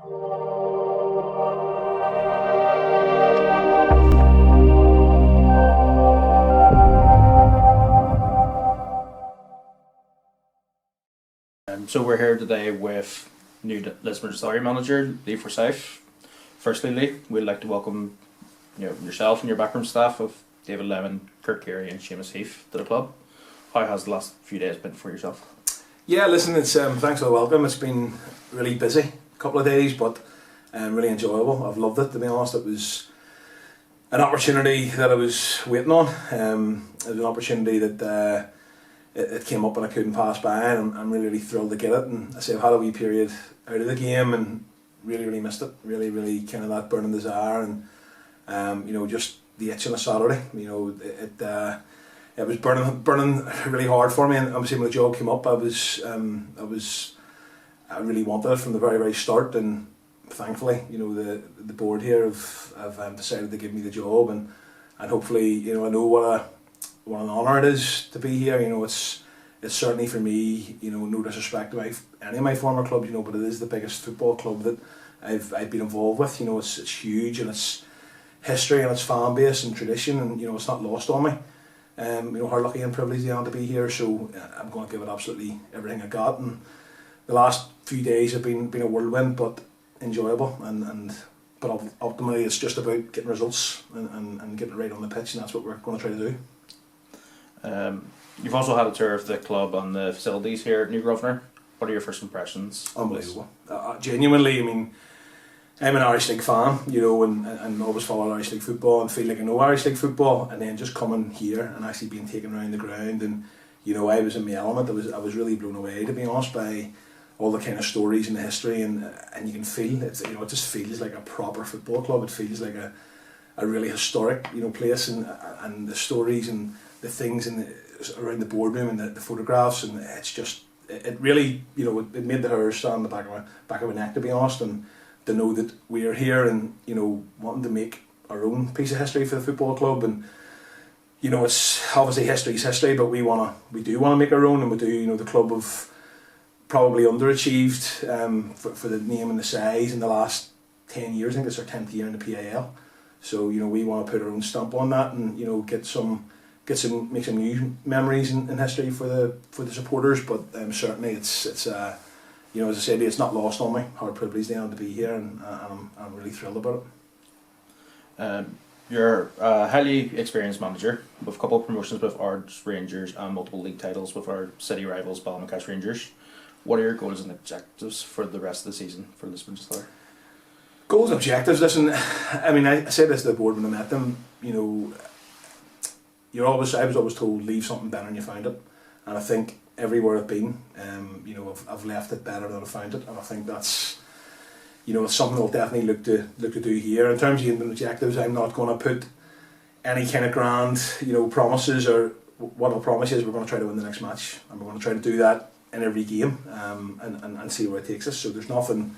So we're here today with new Lisburn Distillery Manager, Lee Forsythe. Firstly, Lee, we'd like to welcome yourself and your backroom staff of David Lemon, Kirk Geary and Seamus Heath to the club. How has the last few days been for yourself? Yeah, listen, it's thanks for the welcome. It's been really busy, a couple of days, but really enjoyable. I've loved it, to be honest. It was an opportunity that I was waiting on. It was an opportunity that it came up and I couldn't pass by, and I'm really thrilled to get it. And I say I've had a wee period out of the game and really missed it. Really kind of that burning desire, and just the itch on a Saturday. It was burning really hard for me, and obviously when the job came up, I really wanted it from the very start, and thankfully, the board here have decided to give me the job, and hopefully, I know what an honour it is to be here. It's certainly for me, no disrespect to any of my former clubs, but it is the biggest football club that I've been involved with. It's huge, and it's history and it's fan base and tradition, and it's not lost on me. How lucky and privileged I am to be here, so I'm going to give it absolutely everything I got. And the last few days have been a whirlwind, but enjoyable, but ultimately it's just about getting results and getting it right on the pitch, and that's what we're going to try to do. You've also had a tour of the club and the facilities here at New Grosvenor. What are your first impressions? Unbelievable. Genuinely, I'm an Irish League fan, and always follow Irish League football and feel like I know Irish League football, and then just coming here and actually being taken around the ground, and I was in my element. I was really blown away, to be honest, by all the kind of stories and the history, and you can feel it just feels like a proper football club. It feels like a really historic place, and the stories and the things around the boardroom and the photographs, and it's just it really it made the hairs stand on the back of my neck, to be honest, and to know that we're here and wanting to make our own piece of history for the football club. And it's obviously history's history, but we do want to make our own, and we do. The club have probably underachieved for the name and the size in the last 10 years. I think it's our 10th year in the PAL, so we want to put our own stamp on that, and make some new memories in history for the supporters. But certainly it's as I said, it's not lost on me how privileged I am to be here, and I'm really thrilled about it. You're a highly experienced manager with a couple of promotions with Ards Rangers and multiple league titles with our city rivals Ballinamacashire Rangers. What are your goals and objectives for the rest of the season for Lisburn Distillery? Goals and objectives, listen, I said this to the board when I met them, I was always told, leave something better than you found it, and I think everywhere I've been, I've left it better than I found it, and I think that's, it's something I'll definitely look to do here. In terms of the objectives, I'm not going to put any kind of grand, promises, or what I'll promise you is we're going to try to win the next match, and we're going to try to do that in every game, and see where it takes us. So there's nothing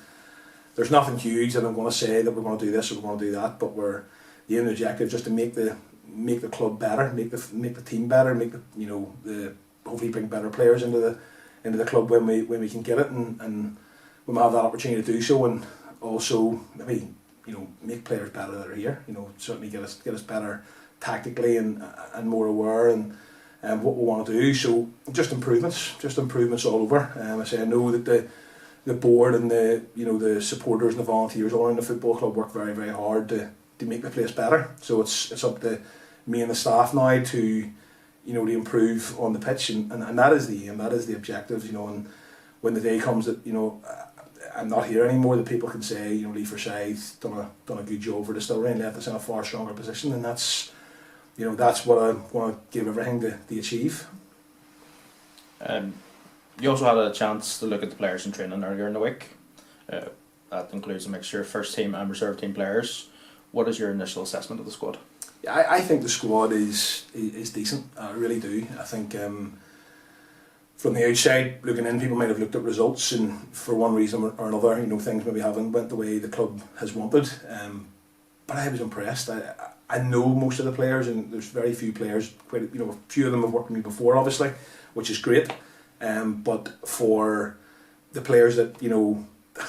huge that I'm going to say that we're going to do this or we're going to do that, but the end objective just to make the club better, make the team better, hopefully bring better players into the club when we can get it, and when we have that opportunity to do so, and also maybe make players better that are here. Certainly get us better tactically and more aware and what we want to do. So just improvements all over. I know that the board and the supporters and the volunteers all around the football club work very hard to make the place better. So it's up to me and the staff now to to improve on the pitch, and that is the aim, that is the objective. And when the day comes that I'm not here anymore, that people can say Lee Forsythe done a good job for the Distillery and left us in a far stronger position, and that's what I want to give everything to achieve. You also had a chance to look at the players in training earlier in the week. That includes a mixture of first team and reserve team players. What is your initial assessment of the squad? Yeah, I think the squad is decent. I really do. I think from the outside looking in, people might have looked at results, and for one reason or another, things maybe haven't went the way the club has wanted. But I was impressed. I know most of the players, and there's very few players. A few of them have worked with me before, obviously, which is great. But for the players that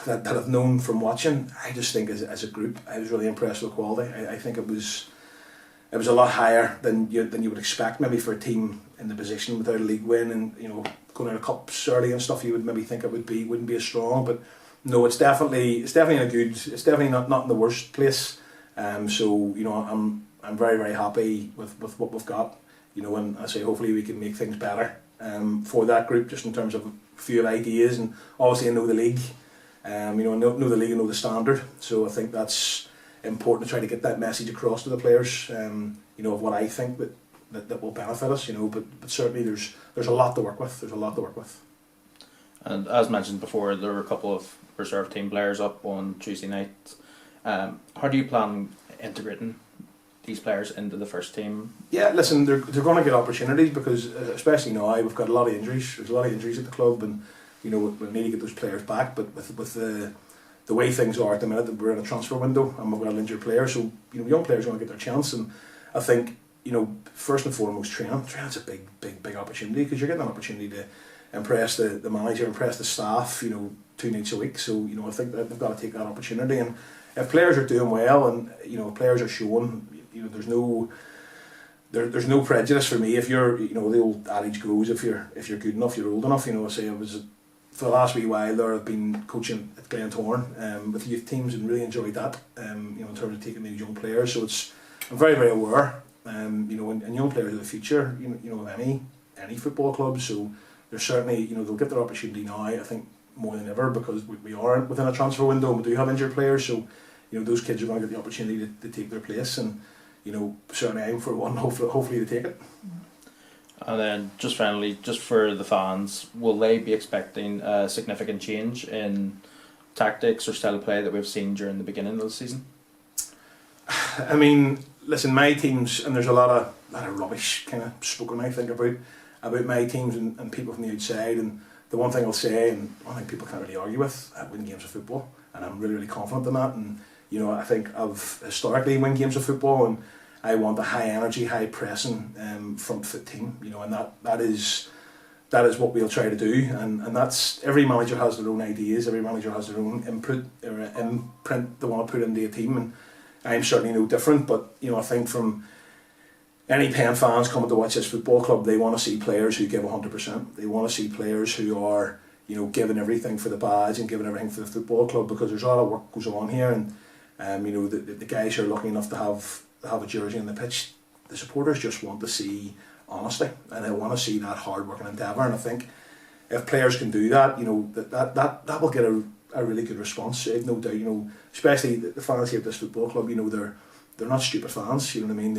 that I've known from watching, I just think as a group, I was really impressed with the quality. I think it was a lot higher than you would expect maybe for a team in the position without a league win and going out of cups early and stuff. You would maybe think wouldn't be as strong, but no, it's definitely it's definitely not in the worst place. So I'm very, very happy with what we've got. And I say hopefully we can make things better for that group, just in terms of a few ideas, and obviously I know the league. Know the league and know the standard. So I think that's important to try to get that message across to the players. Of what I think that will benefit us. But certainly there's a lot to work with. And as mentioned before, there were a couple of reserve team players up on Tuesday night. How do you plan integrating these players into the first team? Yeah, listen, they're going to get opportunities because, especially now, we've got a lot of injuries. There's a lot of injuries at the club, and we need to get those players back. But with the way things are at the minute, that we're in a transfer window and we've got an injured player, so young players are going to get their chance. And I think first and foremost, training's a big opportunity, because you're getting an opportunity to impress the manager, impress the staff, 2 nights a week. So I think that they've got to take that opportunity. And if players are doing well and players are showing, there's no prejudice for me. If you're the old adage goes, if you're good enough, you're old enough. I say I was for the last wee while there, I've been coaching at Glentoran with youth teams and really enjoyed that. In terms of taking these young players, so I'm very, very aware. And young players are the future. Of any football club. So there's certainly they'll get their opportunity now. I think more than ever, because we are within a transfer window and we do have injured players. So those kids are going to get the opportunity to take their place, and certainly I'm for one. Hopefully they take it. And then just finally, just for the fans, will they be expecting a significant change in tactics or style of play that we've seen during the beginning of the season? I mean, listen, my teams, and there's a lot of rubbish kind of spoken, I think, about my teams and people from the outside. And the one thing I'll say, and one thing people can't really argue with, I win games of football, and I'm really, really confident in that. And I think I've historically won games of football, and I want a high energy, high pressing front foot team. And that is what we'll try to do. And that's, every manager has their own ideas, every manager has their own input or imprint they want to put into a team, and I'm certainly no different. But I think from any Penn fans coming to watch this football club, they want to see players who give 100%. They want to see players who are giving everything for the badge and giving everything for the football club, because there's a lot of work goes on here. And the guys who are lucky enough to have a jersey on the pitch, the supporters just want to see honesty, and they want to see that hard working endeavour. And I think if players can do that, that will get a really good response. I've no doubt. Especially the fans here at this football club. They're not stupid fans. You know what I mean?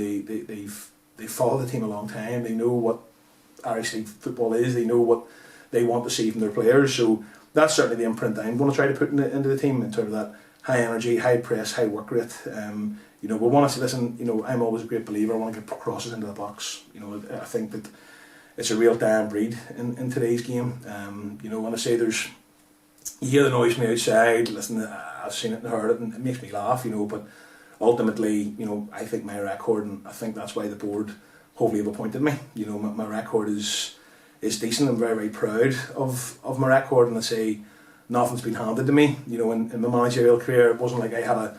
They've followed the team a long time. They know what Irish League football is. They know what they want to see from their players. So that's certainly the imprint I'm going to try to put into the team, in terms of that high energy, high press, high work rate. We want to see, listen, I'm always a great believer, I want to get crosses into the box. I think that it's a real damn breed in today's game. When I say you hear the noise from the outside, listen, I've seen it and heard it, and it makes me laugh, but ultimately, I think my record, and I think that's why the board hopefully have appointed me. My record is decent. I'm very, very proud of my record, and I say nothing's been handed to me. In my managerial career, it wasn't like I had a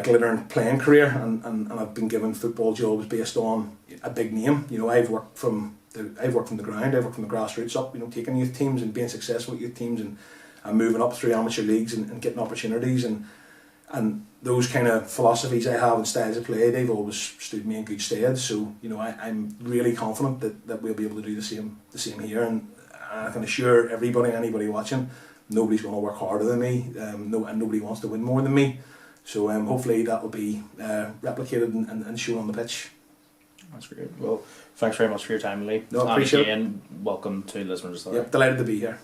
glittering playing career and I've been given football jobs based on a big name. I've worked from the ground, I've worked from the grassroots up, taking youth teams and being successful with youth teams and moving up through amateur leagues and getting opportunities, and those kind of philosophies I have and styles of play, they've always stood me in good stead. So I'm really confident that we'll be able to do the same here, and I can assure anybody watching, nobody's going to work harder than me, and nobody wants to win more than me. So hopefully that will be replicated and shown on the pitch. That's great. Well, thanks very much for your time, Lee. No, appreciate it. And welcome to Lisburn Distillery. Yep, delighted to be here.